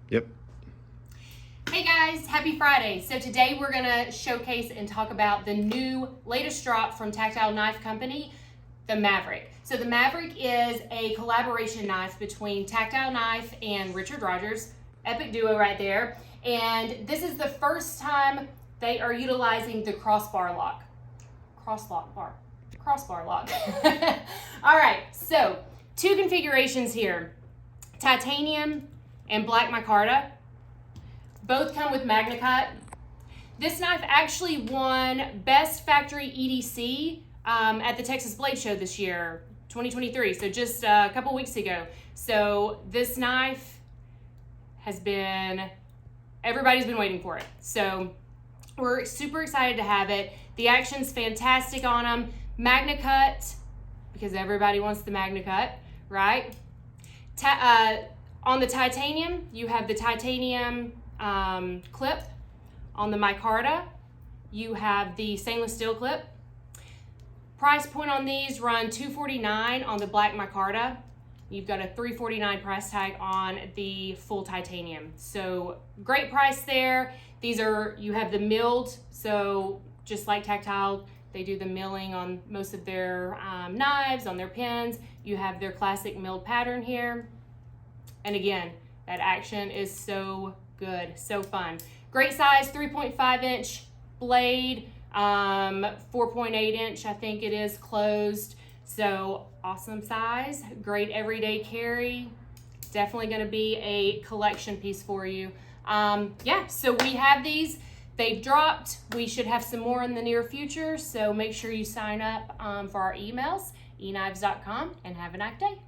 Yep. Hey guys, happy Friday. So today we're gonna showcase and talk about the new latest drop from Tactile Knife Company, the Maverick. So the Maverick is a collaboration knife between Tactile Knife and Richard Rogers, epic duo right there. And this is the first time they are utilizing the crossbar lock. Crossbar lock. All right, so two configurations here, titanium and black micarta. Both come with Magnacut. This knife actually won Best Factory EDC at the Texas Blade Show this year, 2023, so just a couple weeks ago. So this knife has been, everybody's been waiting for it. So we're super excited to have it. The action's fantastic on them. Magnacut, because everybody wants the Magnacut, right? On the titanium, you have the titanium clip. On the micarta, you have the stainless steel clip. Price point on these run $249 on the black micarta. You've got a $349 price tag on the full titanium. So great price there. These are, you have the milled, so just like Tactile, they do the milling on most of their knives, on their pins. You have their classic milled pattern here. And again, that action is so good, so fun. Great size, 3.5 inch blade, 4.8 inch, I think it is closed. So awesome size, great everyday carry. Definitely gonna be a collection piece for you. Yeah, so we have these. They've dropped. We should have some more in the near future. So make sure you sign up for our emails, eknives.com, and have a nice day.